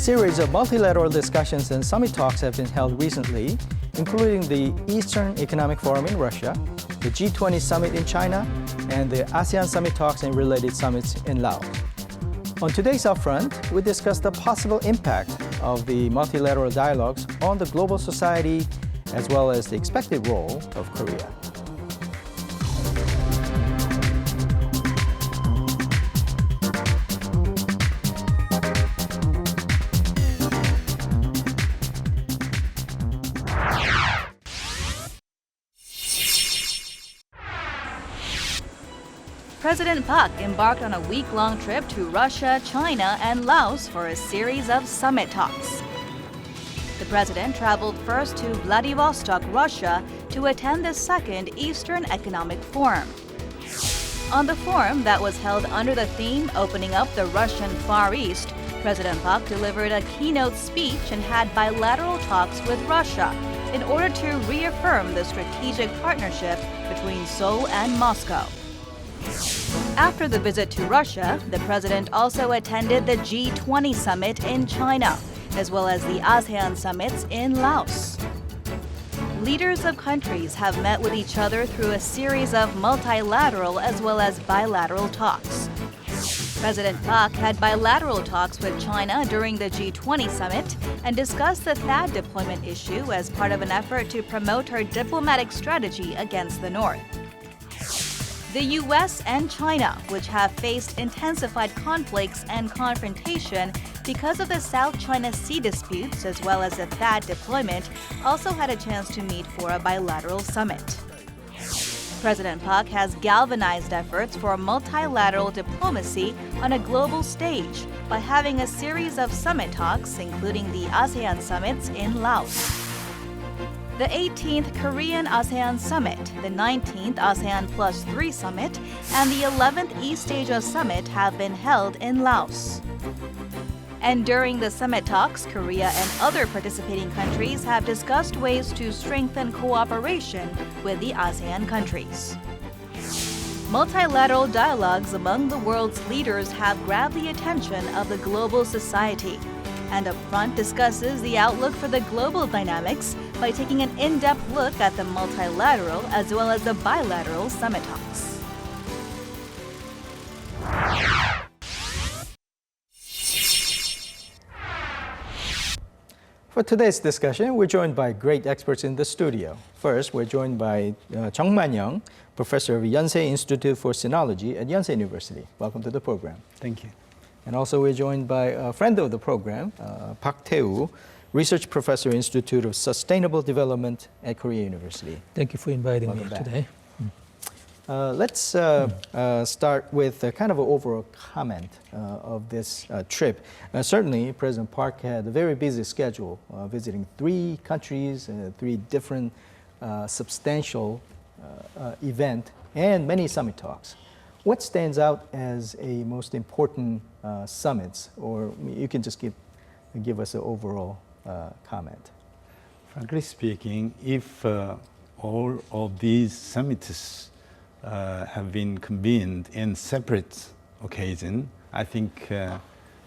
series of multilateral discussions and summit talks have been held recently, including the Eastern Economic Forum in Russia, the G20 summit in China, and the ASEAN summit talks and related summits in Laos. On today's Upfront, we discuss the possible impact of the multilateral dialogues on the global society, as well as the expected role of Korea. President Park embarked on a week-long trip to Russia, China, and Laos for a series of summit talks. The president traveled first to Vladivostok, Russia, to attend the second Eastern Economic Forum. On the forum that was held under the theme Opening Up the Russian Far East, President Park delivered a keynote speech and had bilateral talks with Russia in order to reaffirm the strategic partnership between Seoul and Moscow. After the visit to Russia, the president also attended the G20 summit in China, as well as the ASEAN summits in Laos. Leaders of countries have met with each other through a series of multilateral as well as bilateral talks. President Park had bilateral talks with China during the G20 summit and discussed the THAAD deployment issue as part of an effort to promote her diplomatic strategy against the North. The U.S. and China, which have faced intensified conflicts and confrontation because of the South China Sea disputes as well as the THAAD deployment, also had a chance to meet for a bilateral summit. President Park has galvanized efforts for multilateral diplomacy on a global stage by having a series of summit talks, including the ASEAN summits in Laos. The 18th Korean ASEAN Summit, the 19th ASEAN Plus 3 Summit, and the 11th East Asia Summit have been held in Laos. And during the summit talks, Korea and other participating countries have discussed ways to strengthen cooperation with the ASEAN countries. Multilateral dialogues among the world's leaders have grabbed the attention of the global society. And Upfront discusses the outlook for the global dynamics by taking an in-depth look at the multilateral as well as the bilateral summit talks. For today's discussion, we're joined by great experts in the studio. First, we're joined by Chung Man-young, professor of Yonsei Institute for Sinology at Yonsei University. Welcome to the program. Thank you. And also we're joined by a friend of the program, Tae-woo, Research Professor, Institute of Sustainable Development at Korea University. Thank you for inviting me today. Let's start with kind of an overall comment of this trip. Certainly, President Park had a very busy schedule, visiting 3 countries, 3 different substantial events, and many summit talks. What stands out as a most important summits, or you can just give us an overall comment? Frankly speaking, if all of these summits have been convened in separate occasion, I think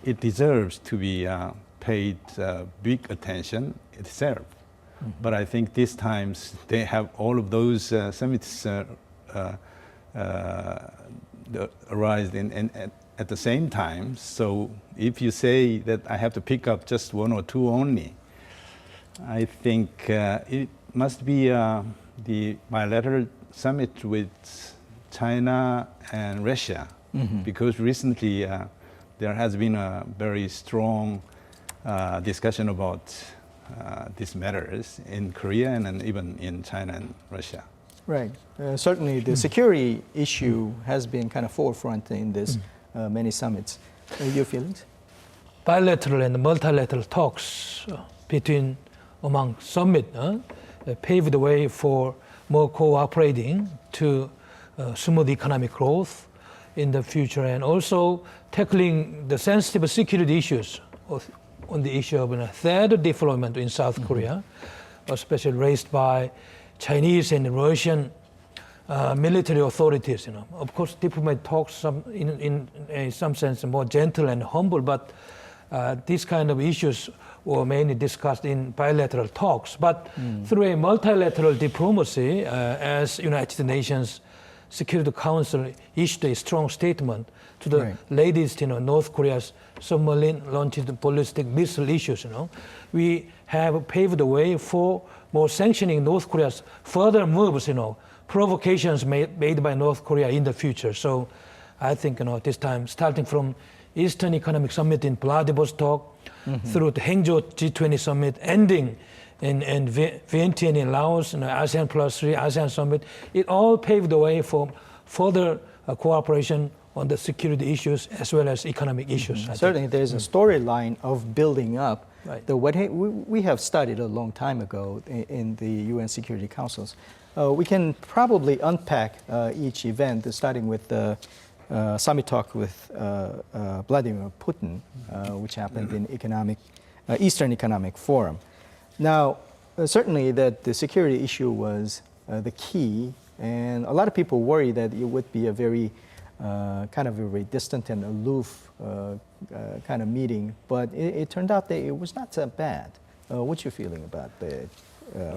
it deserves to be paid big attention itself. Mm-hmm. But I think this time they have all of those summits arise at the same time. So if you say that I have to pick up just 1 or 2 only, I think it must be the bilateral summit with China and Russia, mm-hmm. because recently there has been a very strong discussion about these matters in Korea and even in China and Russia. Right. Certainly the security issue has been kind of forefront in this many summits. Your feelings? Bilateral and multilateral talks among summit paved the way for more cooperating to smooth economic growth in the future, and also tackling the sensitive security issues on the issue of THAAD deployment in South Korea, especially raised by Chinese and Russian military authorities. Of course, diplomatic talks in some sense more gentle and humble, but these kind of issues were mainly discussed in bilateral talks. But through a multilateral diplomacy, as United Nations Security Council issued a strong statement to the latest, North Korea's submarine-launched ballistic missile issues. We have paved the way for more sanctioning North Korea's further moves, provocations made by North Korea in the future. So I think, this time, starting from Eastern Economic Summit in Vladivostok, through the Hangzhou G20 Summit, ending in Vientiane in Laos, ASEAN Plus 3, ASEAN Summit, it all paved the way for further cooperation on the security issues as well as economic issues. Certainly, there's a storyline of building up. What we have studied a long time ago in the UN Security Councils. We can probably unpack each event, starting with the summit talk with Vladimir Putin, which happened in Eastern Economic Forum. Now, certainly that the security issue was the key, and a lot of people worry that it would be a very kind of a very distant and aloof kind of meeting, but it turned out that it was not so bad. What's your feeling about the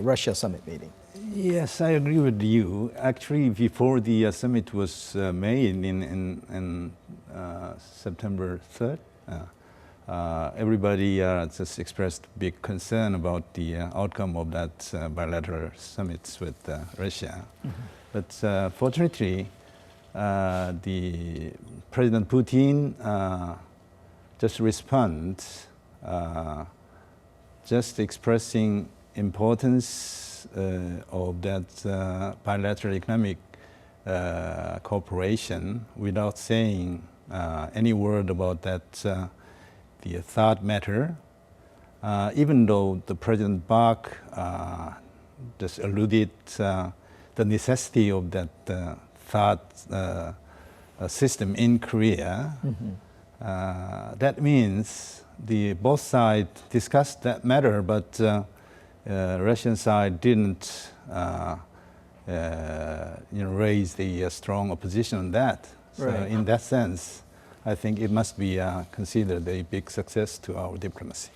Russia summit meeting? Yes, I agree with you. Actually, before the summit was made in September 3rd, everybody just expressed big concern about the outcome of that bilateral summits with Russia. But fortunately, the President Putin just responds, just expressing importance of that bilateral economic cooperation without saying any word about that the third matter, even though the President Park just alluded the necessity of that third system in Korea. That means both sides discussed that matter, but Russian side didn't raise the strong opposition on that. So in that sense, I think it must be considered a big success to our diplomacy.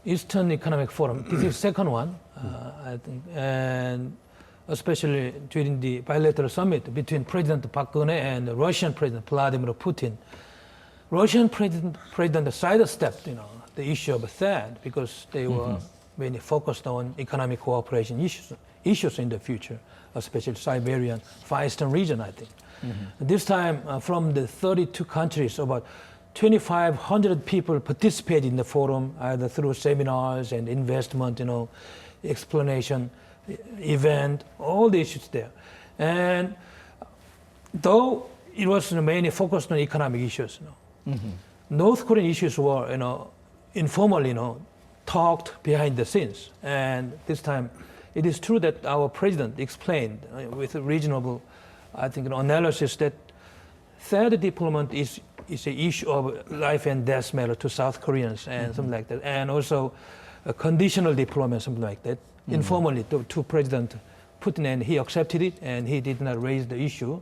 Eastern Economic Forum, this is the second one, I think, and especially during the bilateral summit between President Park Geun-hye and the Russian President Vladimir Putin. Russian President sidestepped, the issue of THAAD because they were mainly focused on economic cooperation issues in the future, especially Siberian Far Eastern region, I think. This time, from the 32 countries, about 2,500 people participated in the forum, either through seminars and investment, explanation, event, all the issues there. And though it was mainly focused on economic issues, North Korean issues were, informally, talked behind the scenes. And this time, it is true that our president explained with a reasonable, I think, analysis that third deployment is an issue of life and death matter to South Koreans and something like that, and also a conditional deployment, something like that, informally to President Putin, and he accepted it, and he did not raise the issue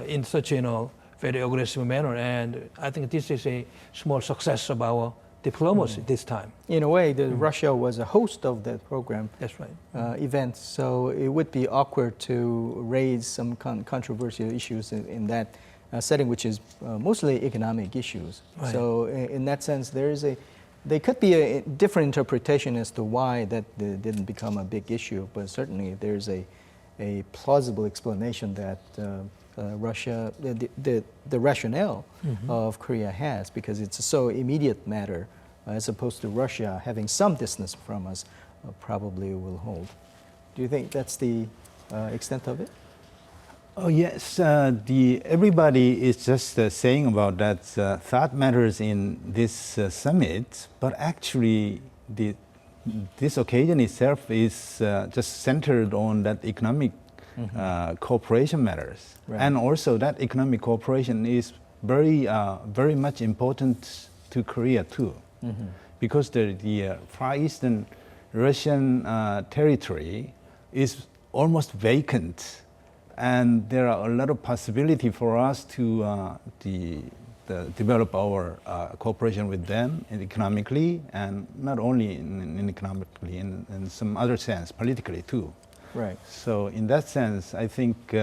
in such a very aggressive manner. And I think this is a small success of our diplomacy this time. In a way, Russia was a host of that program. That's right. Event, so it would be awkward to raise some controversial issues in that setting, which is mostly economic issues. Right. So in that sense, there could be a different interpretation as to why that didn't become a big issue, but certainly there's a plausible explanation that Russia, the rationale of Korea has, because it's a so immediate matter, as opposed to Russia having some distance from us, probably will hold. Do you think that's the extent of it? Oh yes, everybody is just saying about that thought matters in this summit, but actually this occasion itself is just centered on that economic cooperation matters, and also that economic cooperation is very much important to Korea too, because the Far Eastern Russian territory is almost vacant. And there are a lot of possibility for us to develop our cooperation with them economically, and not only in economically, in some other sense, politically too. Right. So in that sense, I think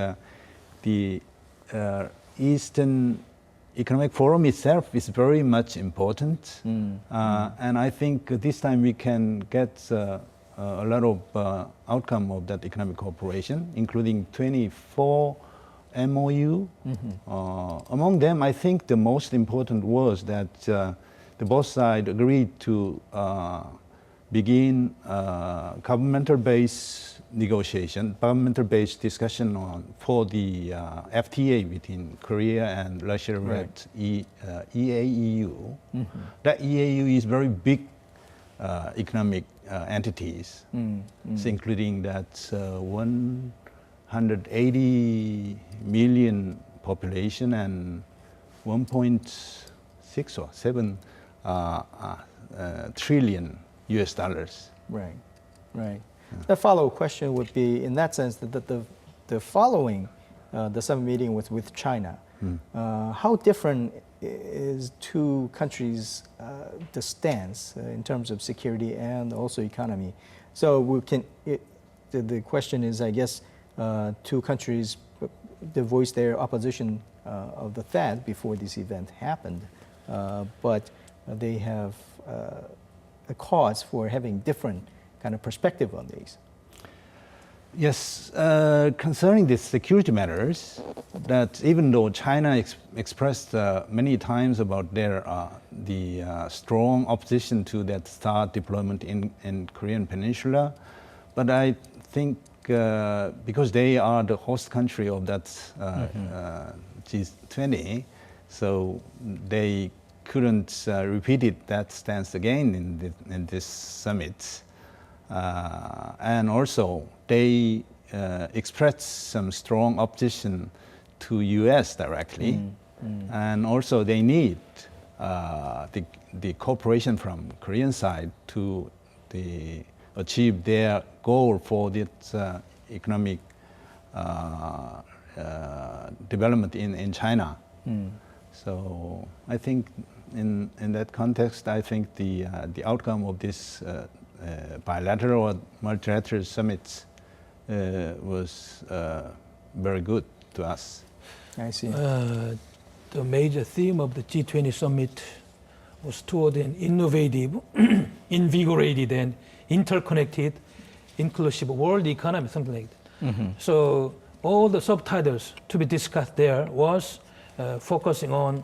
the Eastern Economic Forum itself is very much important. And I think this time we can get a lot of outcome of that economic cooperation, including 24 MOU. Among them, I think the most important was that the both sides agreed to begin governmental-based negotiation, governmental-based discussion for the FTA between Korea and Russia with EAEU. That EAEU is very big economic entities, including that 180 million population and 1.6 or 7 trillion US dollars. Right, right. The follow-up question would be, in that sense, that the following the summit meeting with China, how different is two countries' the stance in terms of security and also economy? So we can. The question is, I guess, two countries they voiced their opposition of the THAAD before this event happened, but they have a cause for having different kind of perspective on these. Yes, concerning the security matters, that even though China expressed many times about their strong opposition to that START deployment in Korean Peninsula, but I think because they are the host country of that G20, so they couldn't repeat that stance again in this summit. And also, they expressed some strong opposition to U.S. directly, and also they need the cooperation from Korean side to achieve their goal for this economic development in China. So I think in that context, I think the outcome of this bilateral or multilateral summits was very good to us. I see. The major theme of the G20 summit was toward an innovative, invigorated, and interconnected, inclusive world economy, something like that. So all the subtitles to be discussed there was focusing on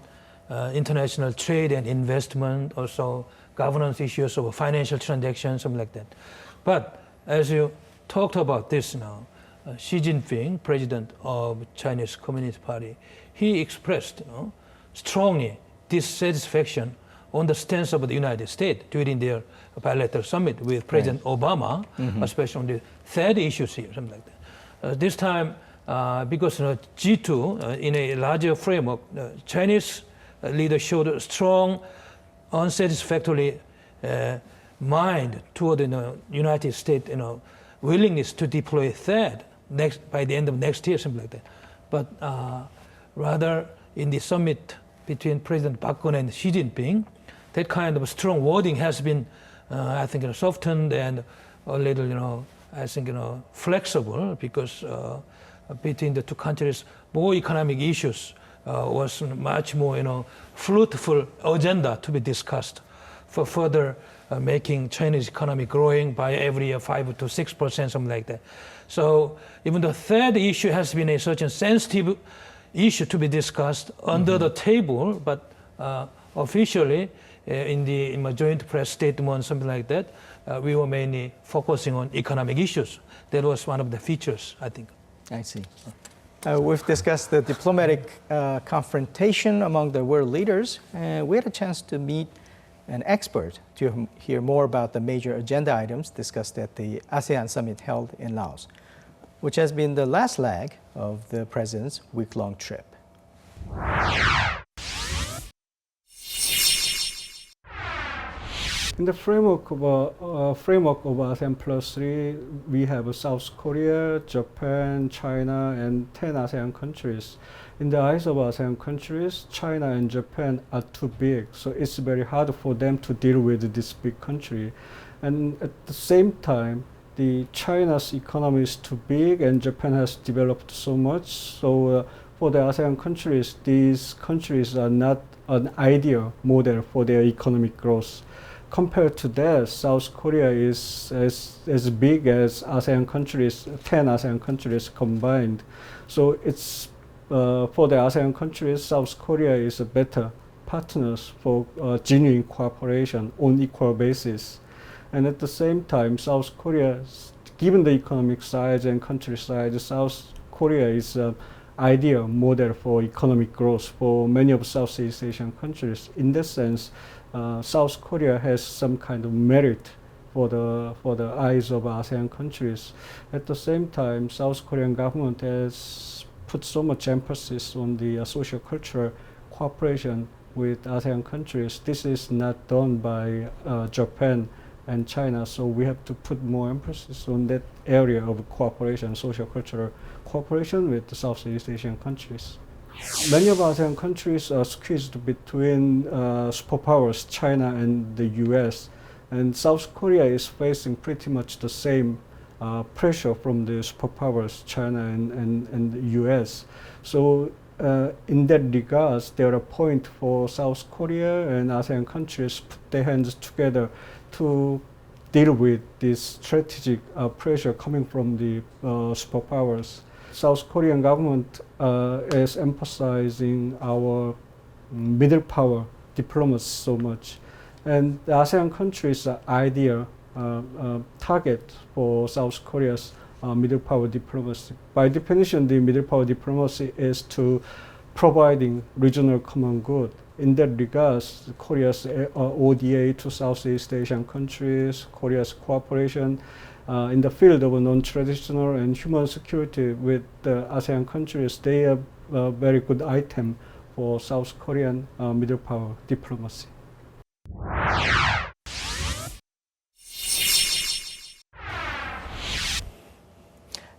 international trade and investment, also governance issues of financial transactions, something like that. But as you talked about this now, Xi Jinping, president of Chinese Communist Party, he expressed strongly dissatisfaction on the stance of the United States during their bilateral summit with President Obama, especially on the third issues here, something like that. This time, because G2, in a larger framework, Chinese leaders showed a strong, unsatisfactory mind toward the United States, willingness to deploy THAAD by the end of next year, something like that. But rather, in the summit between President Park Geun-hye and Xi Jinping, that kind of strong wording has been, I think, softened and a little, I think, flexible, because between the two countries, more economic issues was much more, fruitful agenda to be discussed for further making Chinese economy growing by every year 5 to 6%, something like that. So even the third issue has been a certain sensitive issue to be discussed under the table, but officially in my joint press statement, something like that, we were mainly focusing on economic issues. That was one of the features, I think. I see. We've discussed the diplomatic confrontation among the world leaders, and we had a chance to meet an expert to hear more about the major agenda items discussed at the ASEAN summit held in Laos, which has been the last leg of the president's week-long trip. In the framework of ASEAN Plus 3, we have South Korea, Japan, China, and 10 ASEAN countries. In the eyes of ASEAN countries, China and Japan are too big, so it's very hard for them to deal with this big country. And at the same time, China's economy is too big and Japan has developed so much. So for the ASEAN countries, these countries are not an ideal model for their economic growth. Compared to that, South Korea is as big as ASEAN countries, 10 ASEAN countries combined. So it's for the ASEAN countries, South Korea is a better partners for genuine cooperation on equal basis. And at the same time, South Korea, given the economic size and country size, South Korea is an ideal model for economic growth for many of Southeast Asian countries. In that sense, South Korea has some kind of merit for the eyes of ASEAN countries. At the same time, South Korean government has put so much emphasis on the socio-cultural cooperation with ASEAN countries. This is not done by Japan and China, so we have to put more emphasis on that area of cooperation, socio-cultural cooperation with the Southeast Asian countries. Many of ASEAN countries are squeezed between superpowers, China and the US, and South Korea is facing pretty much the same pressure from the superpowers, China and the US. So in that regards, there are points for South Korea and ASEAN countries put their hands together to deal with this strategic pressure coming from the superpowers. South Korean government is emphasizing our middle power diplomacy so much, and the ASEAN countries are ideal target for South Korea's middle power diplomacy. By definition, the middle power diplomacy is to providing regional common good. In that regards, Korea's ODA to Southeast Asian countries, Korea's cooperation in the field of non-traditional and human security with the ASEAN countries, they are a very good item for South Korean middle power diplomacy.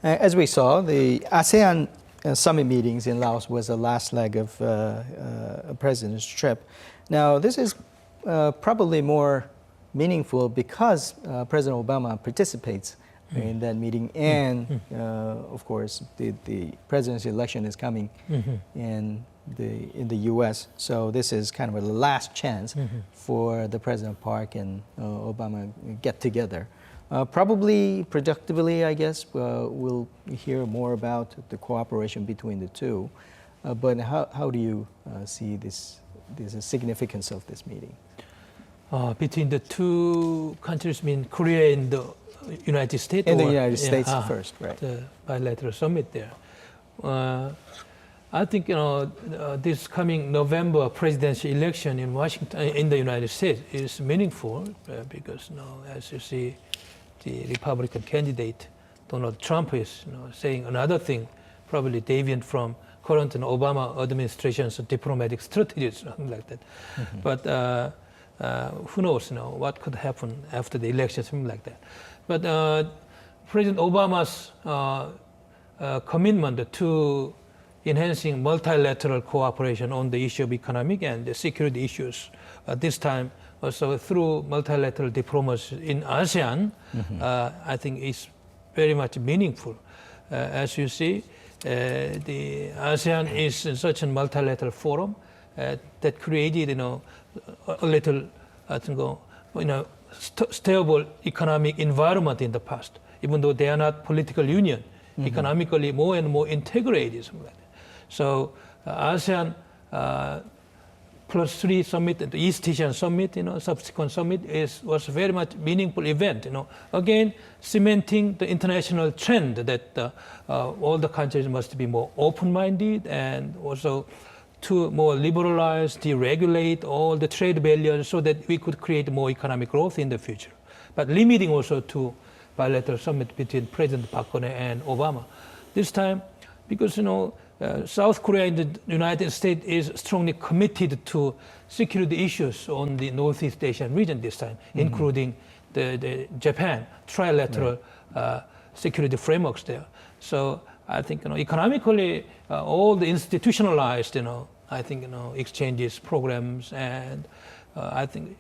As we saw, the ASEAN summit meetings in Laos was the last leg of a president's trip. Now, this is probably more meaningful because President Obama participates in that meeting, and of course, the presidency election is coming in the U.S. So this is kind of a last chance for the President Park and Obama get together. Probably productively, I guess, we'll hear more about the cooperation between the two. But how do you see this significance of this meeting? Between the two countries, mean Korea and the United States? In the United States first, right. The bilateral summit there. I think, this coming November presidential election in Washington, in the United States, is meaningful because, as you see, the Republican candidate, Donald Trump, is saying another thing, probably deviant from current and Obama administration's diplomatic strategies, something like that. But who knows, what could happen after the election, something like that. But President Obama's commitment to enhancing multilateral cooperation on the issue of economic and the security issues, this time also through multilateral diplomacy in ASEAN, I think is very much meaningful. As you see, the ASEAN is in such a multilateral forum that created, a little, I think, stable economic environment in the past, even though they are not political union, economically more and more integrated. Something like that. So ASEAN +3 summit, the East Asian summit, subsequent summit was a very much meaningful event. Again, cementing the international trend that all the countries must be more open-minded and also to more liberalize, deregulate all the trade barriers so that we could create more economic growth in the future. But limiting also to bilateral summit between President Park Geun-hye and Obama. This time, because South Korea and the United States is strongly committed to security issues on the Northeast Asian region this time, including the Japan trilateral security frameworks there. So I think economically, all the institutionalized I think exchanges, programs, and I think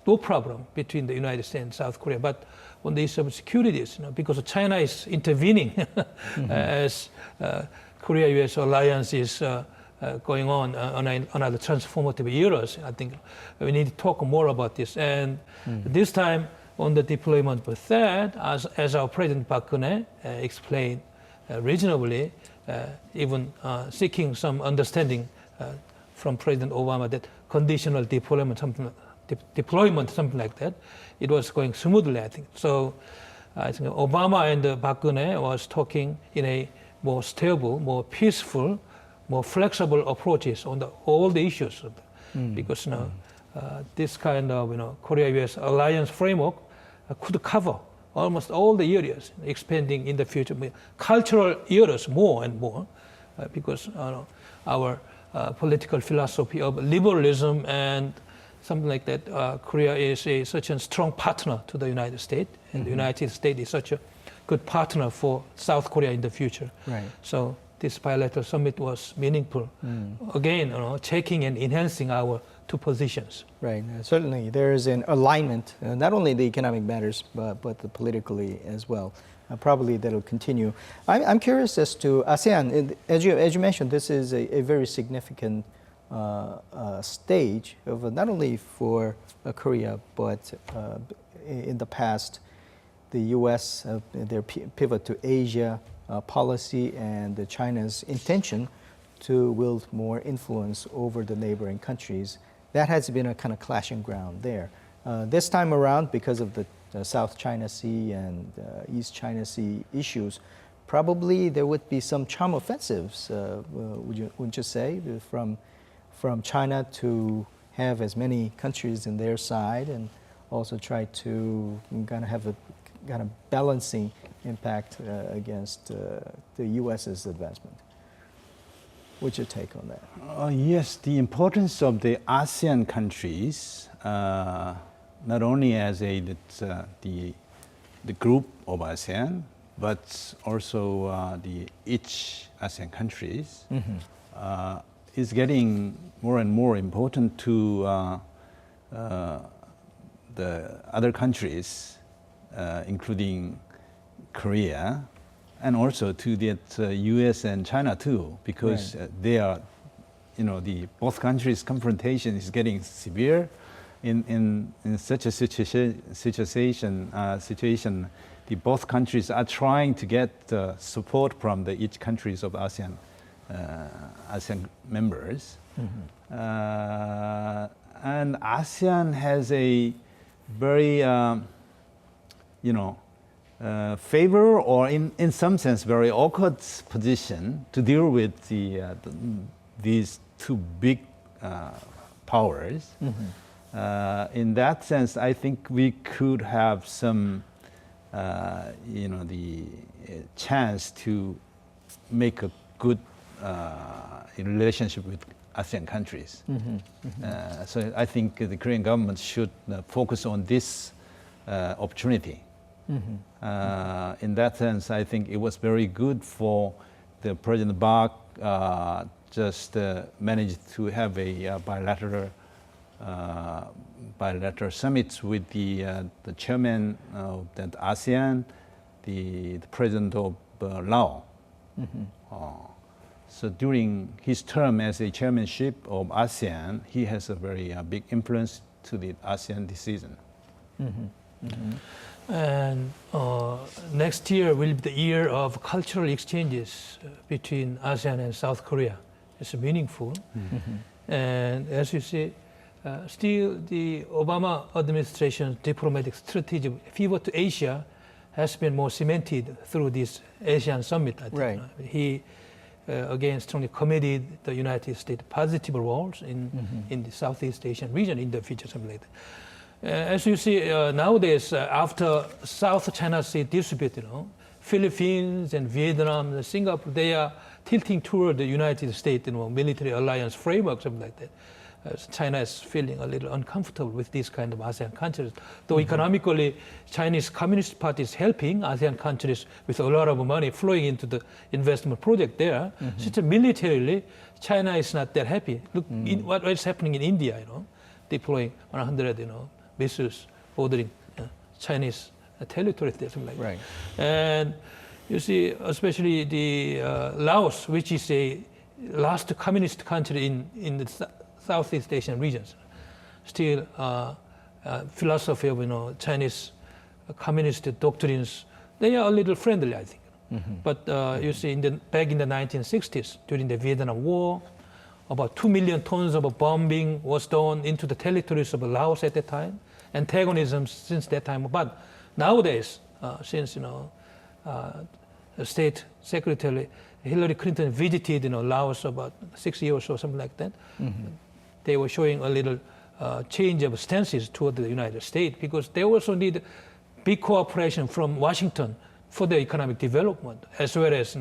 no problem between the United States and South Korea. But on the issue of securities, because China is intervening as Korea-U.S. alliance is going on another transformative eras. I think we need to talk more about this. And this time on the deployment of that, as our President Park Geun-hye explained reasonably, even seeking some understanding from President Obama that conditional deployment, something like that, it was going smoothly, I think. So I think Obama and Park Geun-hye was talking in a more stable, more peaceful, more flexible approaches on all the issues. Because this kind of Korea-U.S. alliance framework could cover almost all the areas, expanding in the future, cultural areas more and more, because our political philosophy of liberalism and something like that, Korea is such a strong partner to the United States, and the United States is such a good partner for South Korea in the future. Right. So this bilateral summit was meaningful. Again, checking and enhancing our two positions. Right. Certainly, there is an alignment, not only the economic matters, but the politically as well. Probably that'll continue. I'm curious as to ASEAN. As you mentioned, this is a very significant stage of not only for Korea, but in the past, the U.S. Their pivot to Asia policy and China's intention to wield more influence over the neighboring countries. That has been a kind of clashing ground there. This time around, because of the South China Sea and East China Sea issues, probably there would be some charm offensives, wouldn't you say, from China to have as many countries in their side and also try to kind of have a kind of balancing impact against the U.S.'s advancement. What's your take on that? Yes, the importance of the ASEAN countries, not only as the group of ASEAN, but also each ASEAN countries, is getting more and more important to the other countries, including Korea, and also to the U.S. and China too, because they are, both countries' confrontation is getting severe. In such a situation, the both countries are trying to get support from each countries of ASEAN members, and ASEAN has a very favor, or in some sense very awkward position to deal with these two big powers. In that sense, I think we could have some the chance to make a good relationship with ASEAN countries. So I think the Korean government should focus on this opportunity. In that sense, I think it was very good for the President Park just managed to have a bilateral summits with the chairman of the ASEAN, the president of Laos. So during his term as a chairmanship of ASEAN, he has a very big influence to the ASEAN decision. And next year will be the year of cultural exchanges between ASEAN and South Korea. It's meaningful. And as you see, still the Obama administration's diplomatic strategy pivot to Asia has been more cemented through this ASEAN summit, I think. Right. He, again, strongly committed the United States positive roles in the Southeast Asian region in the future, something like that. As you see, nowadays, after South China Sea dispute, Philippines and Vietnam and Singapore, they are tilting toward the United States military alliance framework, something like that. China is feeling a little uncomfortable with these kind of ASEAN countries. Though economically, Chinese Communist Party is helping ASEAN countries with a lot of money flowing into the investment project there. So militarily, China is not that happy. Look, what is happening in India, deploying 100, missiles bordering Chinese territory there, something like Right. that. And you see, especially the Laos, which is a last communist country in the Southeast Asian regions, still philosophy of Chinese communist doctrines, they are a little friendly, I think. But you see, back in the 1960s, during the Vietnam War, about 2 million tons of bombing was done into the territories of Laos at that time, antagonism since that time. But nowadays, since State Secretary Hillary Clinton visited Laos about 6 years or something like that, they were showing a little change of stances toward the United States, because they also need big cooperation from Washington for their economic development, as well as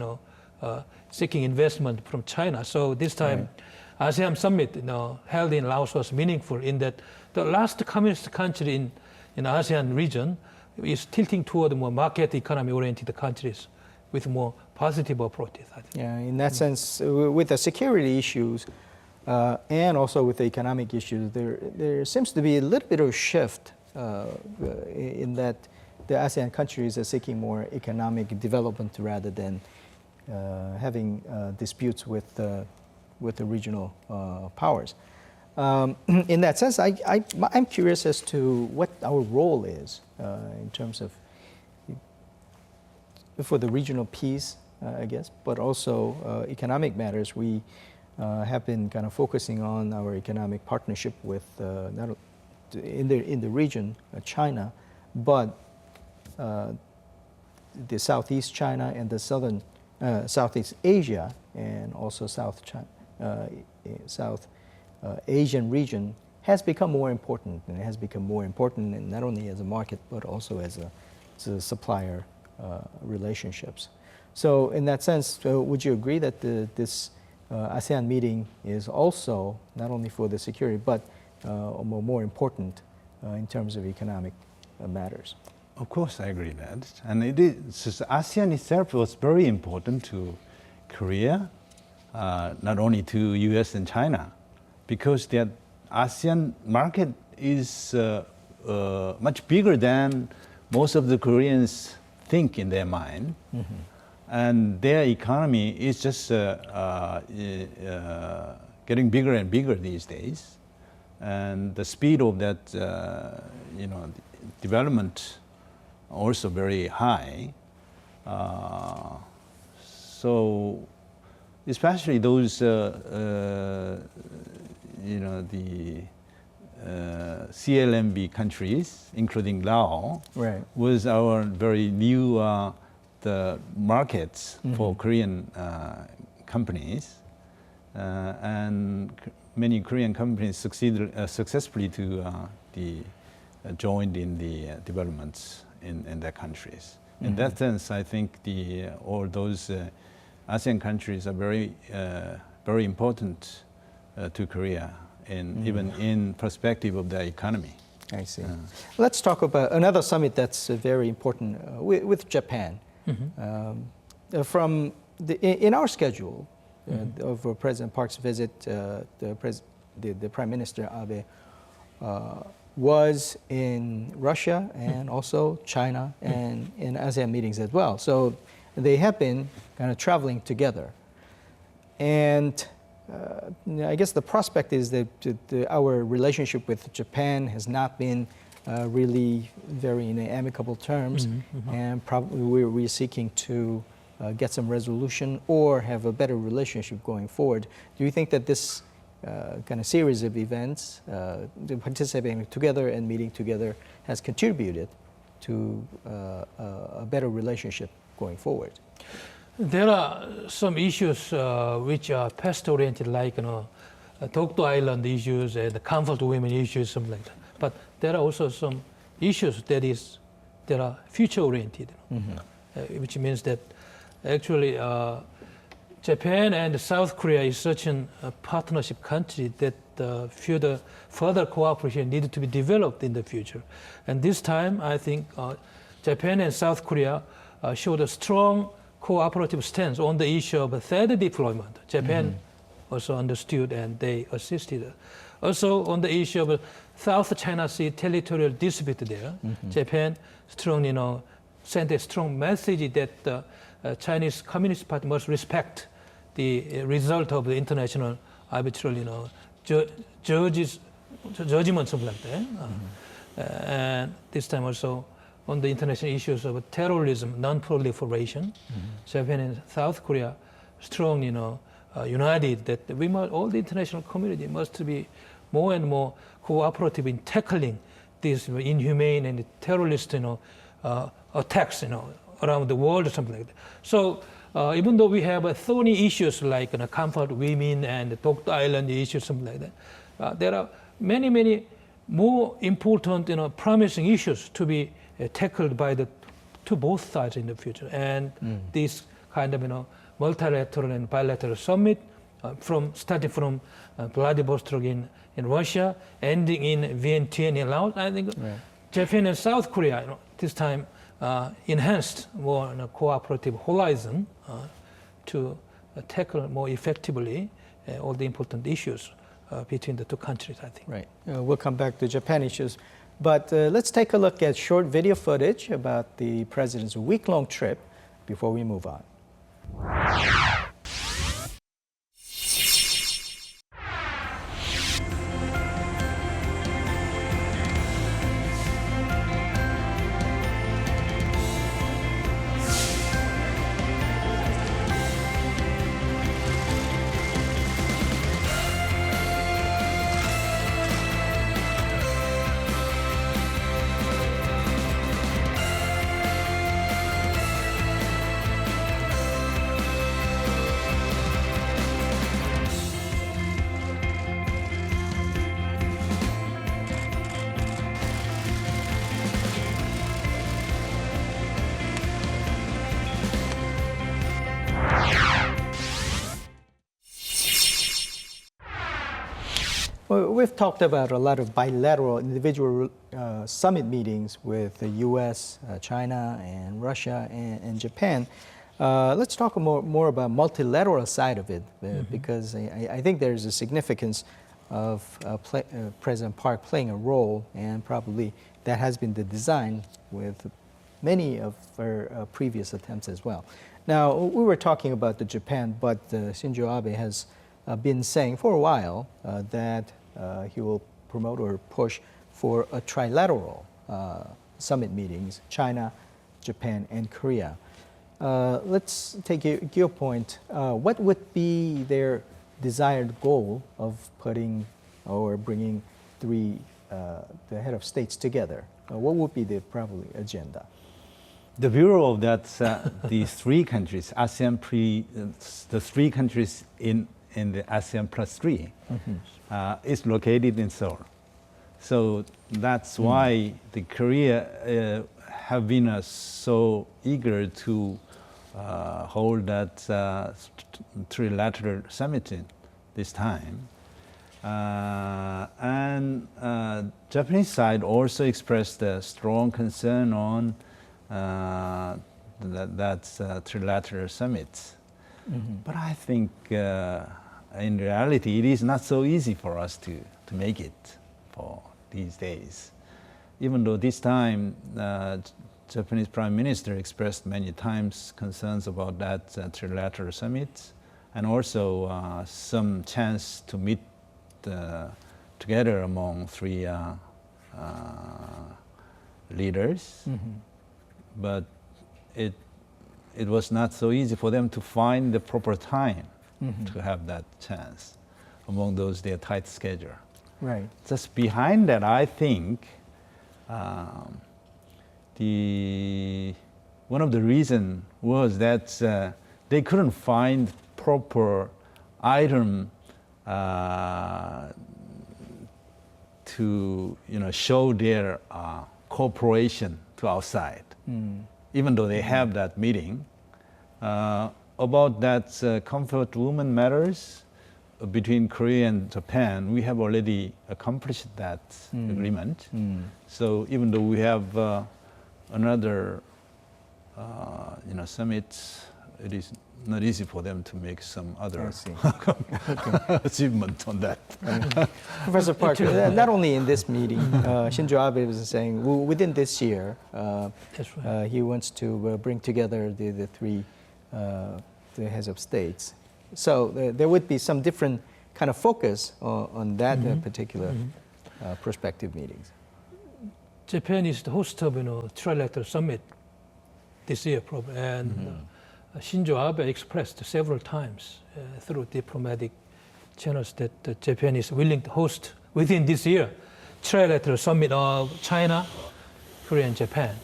seeking investment from China. So this time, ASEAN summit held in Laos was meaningful in that the last communist country in ASEAN region is tilting toward more market economy-oriented countries with more positive approaches, I think. Yeah, in that sense, with the security issues and also with the economic issues, there seems to be a little bit of a shift in that the ASEAN countries are seeking more economic development rather than having disputes with the regional powers. In that sense, I'm curious as to what our role is in terms of for the regional peace, I guess, but also economic matters. We have been kind of focusing on our economic partnership with not in the region, China, but the Southeast China and the southern Southeast Asia, and also South Asian region has become more important, and it has become more important not only as a market but also as a supplier relationships. So in that sense, would you agree that this ASEAN meeting is also not only for the security but more important in terms of economic matters? Of course, I agree that. And it is, ASEAN itself was very important to Korea, not only to US and China, because the ASEAN market is much bigger than most of the Koreans think in their mind. And their economy is just getting bigger and bigger these days. And the speed of that development also very high. So especially those the CLMV countries, including Laos, Right. was our very new the markets for Korean companies, and many Korean companies succeeded successfully to joined in the developments in their countries. In that sense, I think all those ASEAN countries are very very important to Korea, even in perspective of their economy. I see. Let's talk about another summit that's very important with Japan. In our schedule of President Park's visit, the Prime Minister Abe was in Russia and also China and in ASEAN meetings as well. So they have been kind of traveling together. And I guess the prospect is that our relationship with Japan has not been really very in amicable terms, and probably we're seeking to get some resolution or have a better relationship going forward. Do you think that this kind of series of events, participating together and meeting together, has contributed to a better relationship going forward? There are some issues which are past-oriented, like Dokdo Island issues and the comfort women issues, something like that. But there are also some issues that are future-oriented. which means that actually Japan and South Korea is such a partnership country that further cooperation needed to be developed in the future. And this time, I think Japan and South Korea showed a strong cooperative stance on the issue of third deployment. Japan also understood and they assisted. Also on the issue of South China Sea territorial dispute there, Japan strongly sent a strong message that the Chinese Communist Party must respect the result of the international arbitral judgment, something like that. And this time also on the international issues of terrorism, non-proliferation, Japan and South Korea strongly united that all the international community must be more and more cooperative in tackling these inhumane and terrorist attacks around the world or something like that. So even though we have thorny issues like comfort women and Dokdo Island issues, something like that, there are many, many more important, promising issues to be tackled by to both sides in the future. And this kind of multilateral and bilateral summit, starting from Vladivostok in Russia, ending in Vientiane in Laos, I think Japan and South Korea this time enhanced more cooperative horizon to tackle more effectively all the important issues between the two countries, I think. Right. We'll come back to Japan issues. But let's take a look at short video footage about the president's week-long trip before we move on. Well, we've talked about a lot of bilateral individual summit meetings with the U.S., China, and Russia, and Japan. Let's talk more about multilateral side of it, because I think there's a significance of President Park playing a role, and probably that has been the design with many of our previous attempts as well. Now, we were talking about the Japan, but Shinzo Abe has been saying for a while that he will promote or push for a trilateral summit meetings, China, Japan, and Korea. Let's take your point. What would be their desired goal of putting or bringing the head of states together? What would be the probably agenda? The Bureau of that, the three countries, the three countries in the ASEAN plus three, is located in Seoul. So that's why the Korea have been so eager to hold that trilateral summit this time. And Japanese side also expressed a strong concern on that trilateral summit. But I think in reality, it is not so easy for us to make it for these days. Even though this time, Japanese Prime Minister expressed many times concerns about that trilateral summit, and also some chance to meet together among three leaders. But it was not so easy for them to find the proper time to have that chance among those their tight schedule. Right. Just behind that, I think one of the reasons was that they couldn't find proper item to show their cooperation to outside. even though they have that meeting, about that comfort women matters between Korea and Japan, we have already accomplished that agreement. So even though we have another summit, it is not easy for them to make some other achievement on that. Professor Park, not only in this meeting, Shinzo Abe was saying within this year, That's right. he wants to bring together the three the heads of states. So there would be some different kind of focus on that particular prospective meetings. Japan is the host of trilateral summit this year, probably, and Shinzo Abe expressed several times through diplomatic channels that Japan is willing to host within this year trilateral summit of China, Korea, and Japan.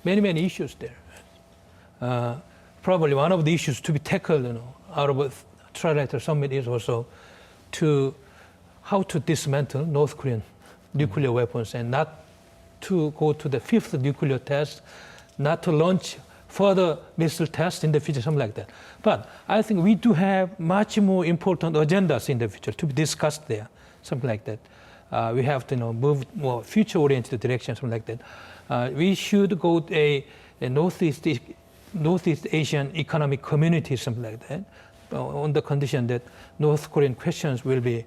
Many issues there. Probably one of the issues to be tackled out of a trilateral summit is also how to dismantle North Korean nuclear weapons and not to go to the fifth nuclear test, not to launch further missile tests in the future, something like that. But I think we do have much more important agendas in the future to be discussed there, something like that. We have to move more future-oriented direction, something like that. We should go to a Northeast Asian economic community, something like that, on the condition that North Korean questions will be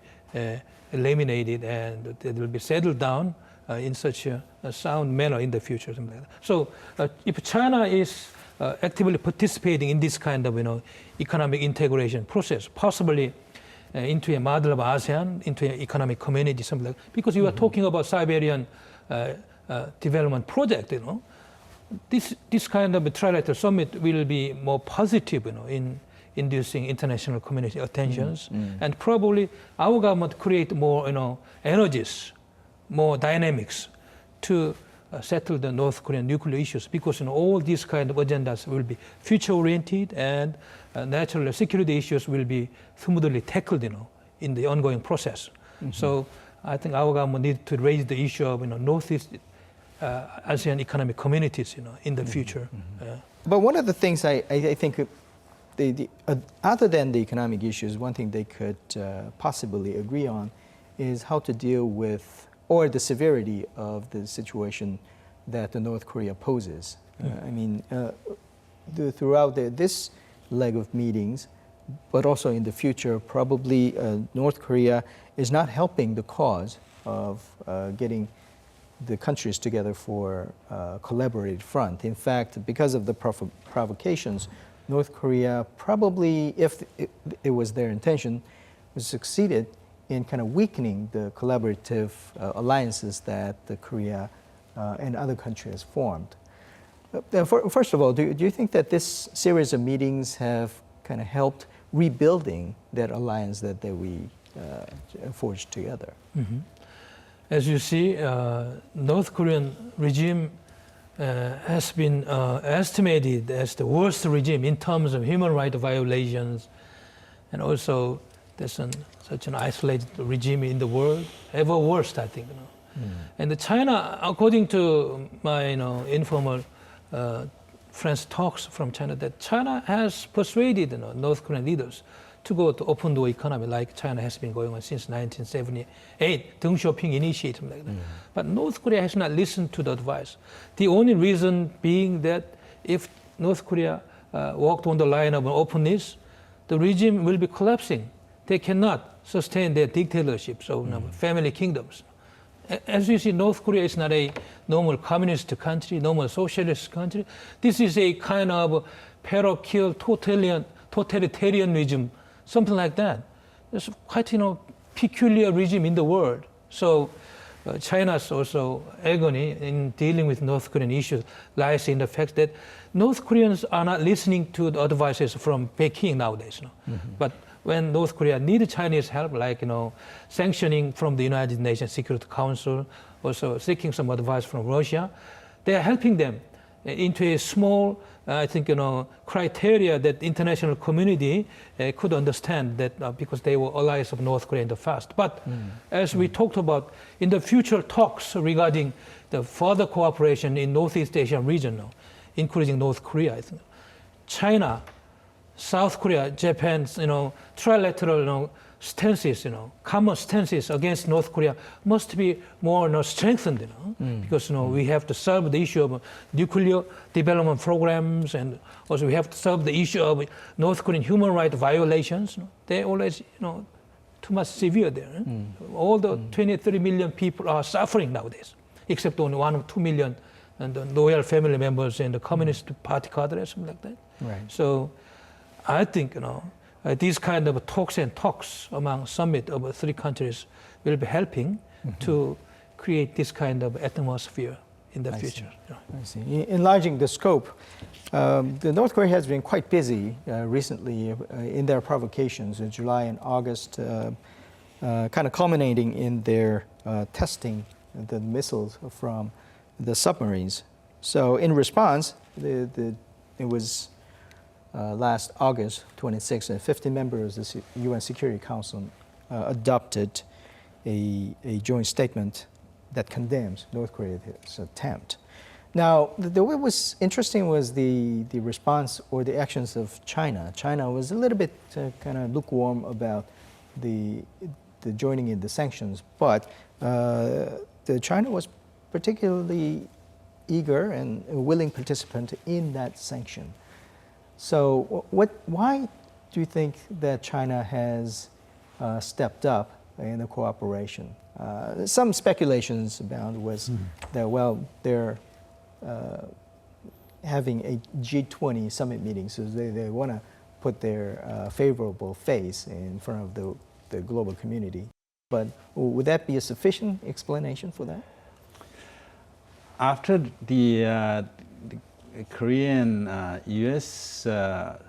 eliminated and they will be settled down in such a sound manner in the future, something like that. So if China is actively participating in this kind of economic integration process, possibly into a model of ASEAN, into an economic community, something like that, because you are talking about Siberian development project, this kind of a trilateral summit will be more positive, in inducing international community attentions, and probably our government create more, energies, more dynamics to settle the North Korean nuclear issues, because all these kind of agendas will be future-oriented, and naturally security issues will be smoothly tackled, in the ongoing process. So I think our government needs to raise the issue of Northeast ASEAN economic communities, in the future. But one of the things I think, other than the economic issues, one thing they could possibly agree on is how to deal with, or the severity of the situation that the North Korea poses. I mean, throughout this leg of meetings, but also in the future, probably North Korea is not helping the cause of getting the countries together for a collaborated front. In fact, because of the provocations, North Korea probably, if it was their intention, was succeeded in kind of weakening the collaborative alliances that Korea and other countries formed. First of all, do you think that this series of meetings have kind of helped rebuilding that alliance that we forged together? As you see, North Korean regime has been estimated as the worst regime in terms of human rights violations, and also there's such an isolated regime in the world, ever worst, I think. And China, according to my informal friends talks from China, that China has persuaded North Korean leaders to go to open door economy, like China has been going on since 1978, Deng Xiaoping initiated like that. But North Korea has not listened to the advice. The only reason being that if North Korea walked on the line of openness, the regime will be collapsing. They cannot sustain their dictatorships of family kingdoms. As you see, North Korea is not a normal communist country, normal socialist country. This is a kind of parochial totalitarian regime, something like that. It's quite peculiar regime in the world. So China's also agony in dealing with North Korean issues lies in the fact that North Koreans are not listening to the advices from Peking nowadays. But when North Korea needs Chinese help, like sanctioning from the United Nations Security Council, also seeking some advice from Russia, they are helping them into a small, I think, criteria that the international community could understand, that because they were allies of North Korea in the past. But as we talked about in the future talks regarding the further cooperation in Northeast Asian region, including North Korea. I think China, South Korea, Japan's trilateral stances, common stances against North Korea must be more strengthened, because we have to solve the issue of nuclear development programs, and also we have to solve the issue of North Korean human rights violations. They're always too much severe there. All the 23 million people are suffering nowadays, except only 1 or 2 million and the loyal family members and the Communist Party cadres, something like that. Right. So I think these kind of talks among summit of 3 countries will be helping to create this kind of atmosphere in the future. I see. Enlarging the scope, the North Korea has been quite busy recently in their provocations in July and August, kind of culminating in their testing the missiles from the submarines. So in response, it was last August 26, 50 members of the UN Security Council adopted a joint statement that condemns North Korea's attempt. Now, what was interesting was the response or the actions of China. China was a little bit kind of lukewarm about the joining in the sanctions, but China was particularly eager and a willing participant in that sanction. So why do you think that China has stepped up in the cooperation? Some speculations about was that, well, they're having a G20 summit meeting, so they want to put their favorable face in front of the global community. But would that be a sufficient explanation for that? After the Korean U.S. that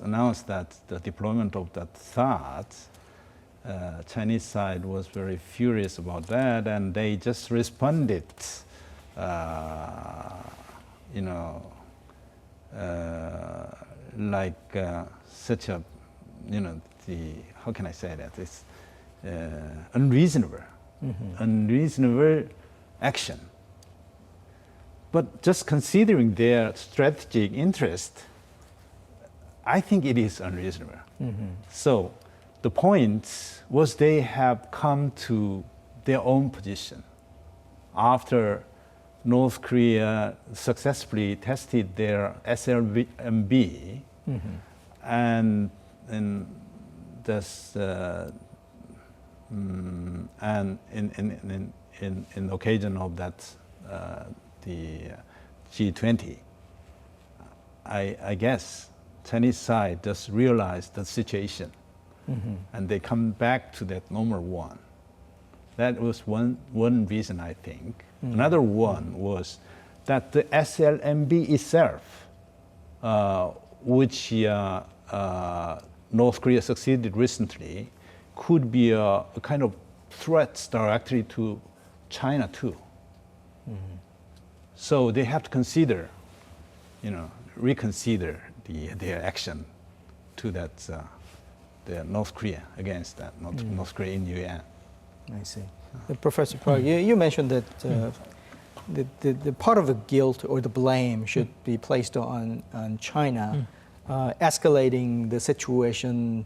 announced that the deployment of that THAAD, Chinese side was very furious about that, and they just responded, like such a, how can I say that? It's unreasonable action. But just considering their strategic interest, I think it is unreasonable. So the point was they have come to their own position after North Korea successfully tested their SLMB, and this and in occasion of that the G20, I guess Chinese side just realized the situation, and they come back to that number one. That was one reason, I think. Another one was that the SLMB itself, which North Korea succeeded recently, could be a kind of threat directly to China too. So they have to consider, reconsider their action to that the North Korea against that North Korea in UN. I see. Professor Park, you mentioned that the part of the guilt or the blame should be placed on China, escalating the situation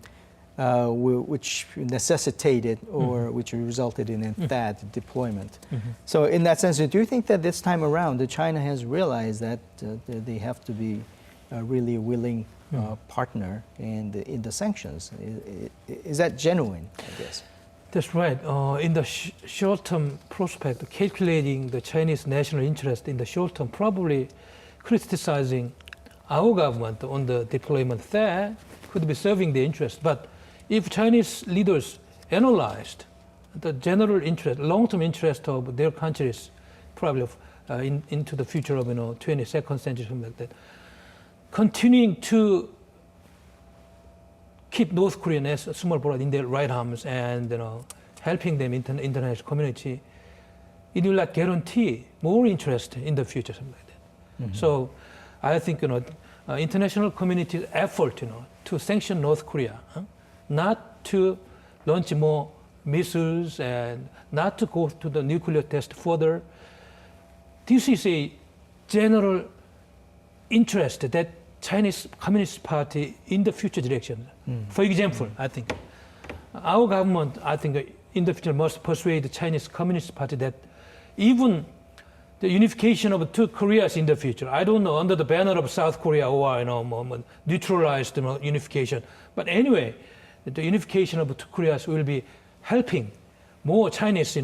which necessitated or which resulted in that deployment. So in that sense, do you think that this time around, China has realized that they have to be a really willing partner in the sanctions? Is that genuine, I guess? That's right. In the short-term prospect, calculating the Chinese national interest in the short term, probably criticizing our government on the deployment there could be serving the interest. But if Chinese leaders analyzed the general interest, long-term interest of their countries, probably into the future of 22nd century, something like that, continuing to keep North Korea as a small brother in their right arms and helping them in the international community, it will not guarantee more interest in the future, something like that. So I think international community's effort to sanction North Korea, not to launch more missiles and not to go to the nuclear test further, this is a general interest that Chinese Communist Party in the future direction. For example, I think our government, I think, in the future must persuade the Chinese Communist Party that even the unification of two Koreas in the future, I don't know, under the banner of South Korea or neutralized unification, but anyway, the unification of two Koreas will be helping more Chinese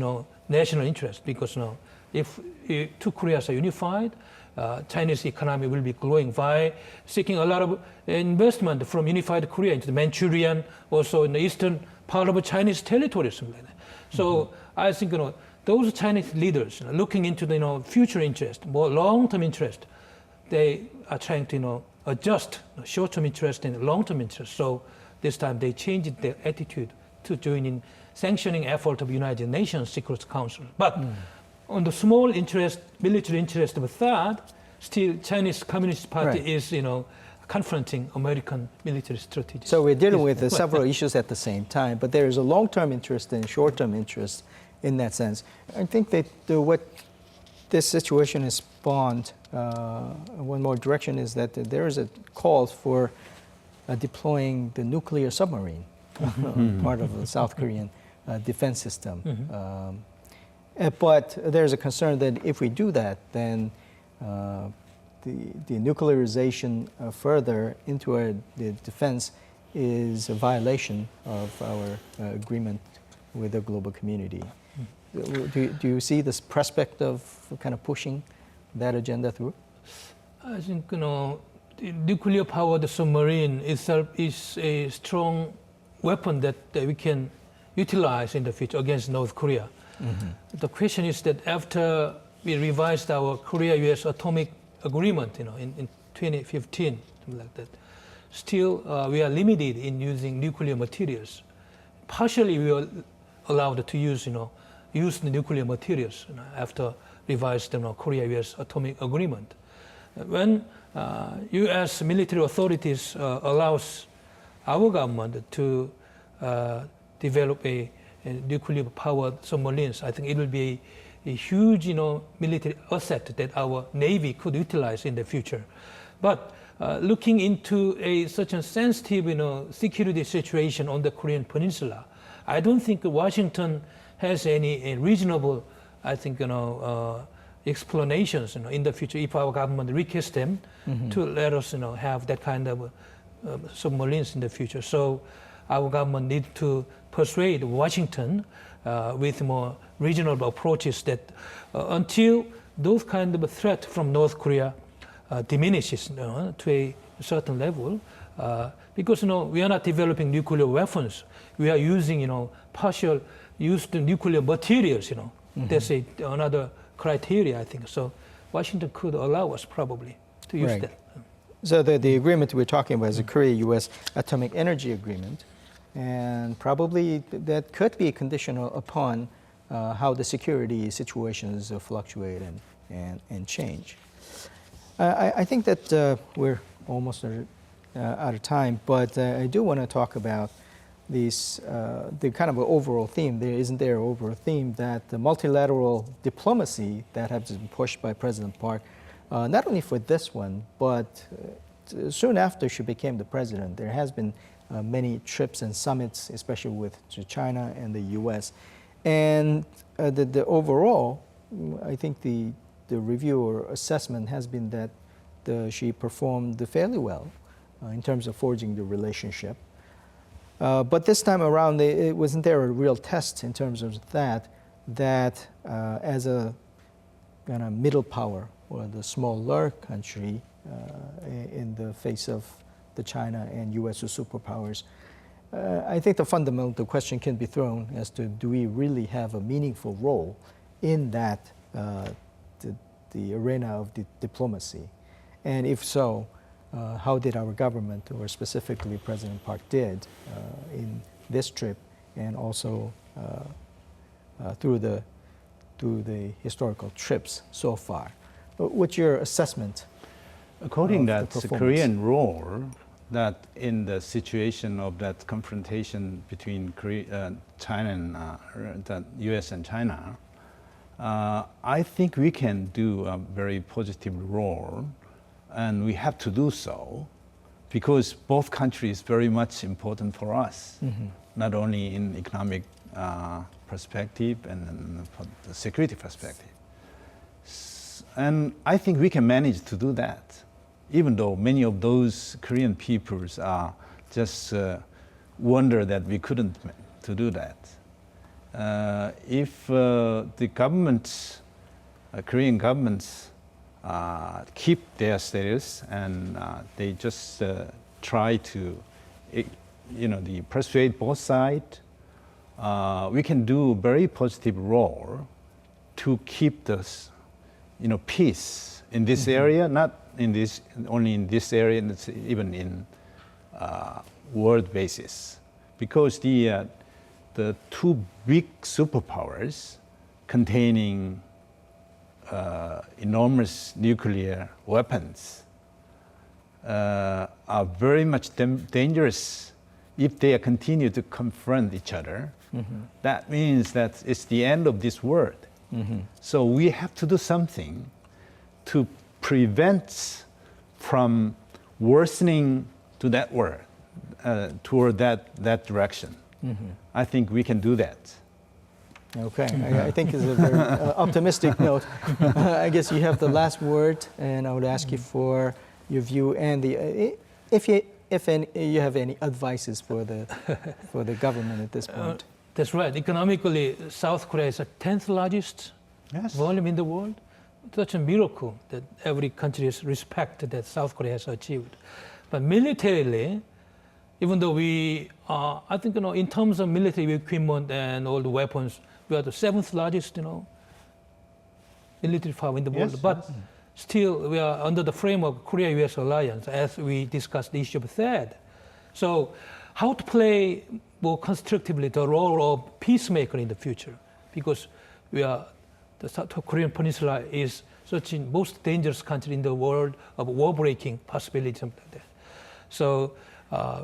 national interest, because if two Koreas are unified, Chinese economy will be growing by seeking a lot of investment from unified Korea into the Manchurian, also in the eastern part of Chinese territory, something like that. So I think those Chinese leaders looking into the future interest, more long-term interest, they are trying to adjust short-term interest and long-term interest. So this time they changed their attitude to join in sanctioning effort of United Nations Security Council. But on the small interest, military interest of a third, still Chinese Communist Party is confronting American military strategy. So we're dealing with several issues at the same time, but there is a long-term interest and short-term interest in that sense. I think that what this situation has spawned, one more direction, is that there is a call for deploying the nuclear submarine, part of the South Korean defense system. But there's a concern that if we do that, then the nuclearization further into the defense is a violation of our agreement with the global community. Do you see this prospect of kind of pushing that agenda through? I think the nuclear-powered submarine itself is a strong weapon that we can utilize in the future against North Korea. The question is that after we revised our Korea-U.S. atomic agreement, in 2015, something like that, still we are limited in using nuclear materials. Partially, we are allowed to use the nuclear materials after revised Korea-U.S. atomic agreement. When U.S. military authorities allows our government to develop a nuclear-powered submarines, I think it will be a huge, military asset that our Navy could utilize in the future. But looking into such a sensitive, security situation on the Korean Peninsula, I don't think Washington has any reasonable, I think, explanations, in the future if our government requests them to let us, have that kind of submarines in the future. So our government needs to persuade Washington with more regional approaches that until those kind of threat from North Korea diminishes to a certain level, because we are not developing nuclear weapons, we are using partial used nuclear materials. That's another criteria, I think. So Washington could allow us probably to use that. So the agreement we're talking about is a Korea-U.S. Atomic Energy Agreement, and probably that could be conditional upon how the security situations fluctuate and change. I think that we're almost out of time, but I do want to talk about these, the kind of overall theme. Isn't there an overall theme that the multilateral diplomacy that has been pushed by President Park, not only for this one, but soon after she became the president, there has been many trips and summits, especially with China and the U.S. And the overall, I think the review or assessment has been that she performed fairly well in terms of forging the relationship. But this time around, it wasn't there a real test in terms of that as a kind of middle power or the smaller country in the face of the China and U.S. superpowers, I think the fundamental question can be thrown as to, do we really have a meaningful role in that, the arena of diplomacy? And if so, how did our government, or specifically President Park, did in this trip, and also through the historical trips so far? What's your assessment? According to the Korean role, that in the situation of that confrontation between China and the U.S. and China, I think we can do a very positive role, and we have to do so, because both countries very much important for us, not only in economic perspective and from the security perspective. And I think we can manage to do that, even though many of those Korean peoples are just wonder that we couldn't to do that. If the governments, Korean governments, keep their status and they just try to, persuade both sides, we can do a very positive role to keep this, peace in this area, not in this only in this area, it's even in world basis, because the two big superpowers containing enormous nuclear weapons are very much dangerous if they continue to confront each other. That means that it's the end of this world. So we have to do something to prevent from worsening to that world, toward that direction. I think we can do that. Okay, I think it's a very optimistic note. I guess you have the last word, and I would ask you for your view and if you have any advices for the government at this point. That's right. Economically, South Korea is the 10th largest volume in the world. Such a miracle that every country has respected that South Korea has achieved. But militarily, even though we are, I think, in terms of military equipment and all the weapons, we are the 7th largest, military power in the world. But still, we are under the framework of Korea-US alliance, as we discussed the issue of THAAD. So, how to play more constructively the role of peacemaker in the future? Because the South Korean Peninsula is such a most dangerous country in the world of war-breaking possibility, something like that. So,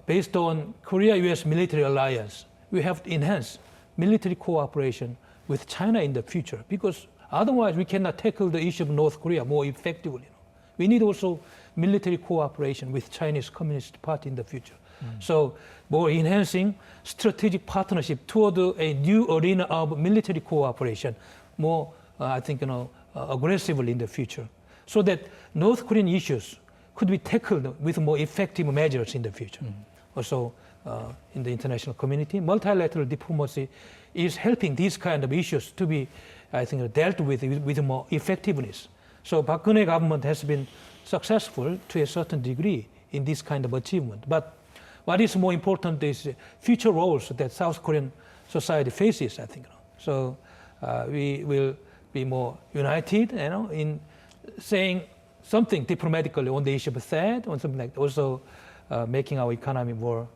based on Korea-US military alliance, we have to enhance military cooperation with China in the future, because otherwise we cannot tackle the issue of North Korea more effectively. We need also military cooperation with Chinese Communist Party in the future. So more enhancing strategic partnership toward a new arena of military cooperation, more, I think, aggressively in the future, so that North Korean issues could be tackled with more effective measures in the future. Also, in the international community, multilateral diplomacy is helping these kind of issues to be, I think, dealt with more effectiveness. So Park Geun-hye government has been successful to a certain degree in this kind of achievement. But what is more important is future roles that South Korean society faces, I think. So we will be more united, in saying something diplomatically on the issue of THAAD, on something like that. Also making our economy more,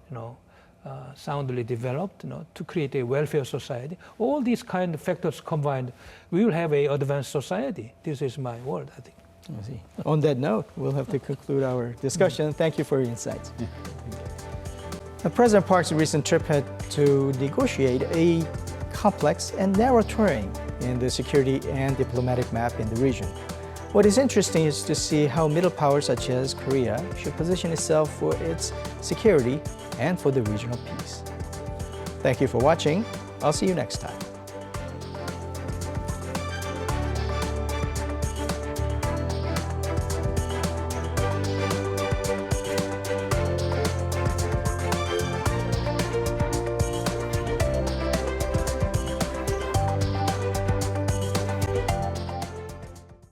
soundly developed, to create a welfare society. All these kind of factors combined, we will have an advanced society. This is my word, I think. I see. On that note, we'll have to conclude our discussion. Thank you for your insights. President Park's recent trip had to negotiate a complex and narrow terrain in the security and diplomatic map in the region. What is interesting is to see how middle powers such as Korea should position itself for its security and for the regional peace. Thank you for watching. I'll see you next time.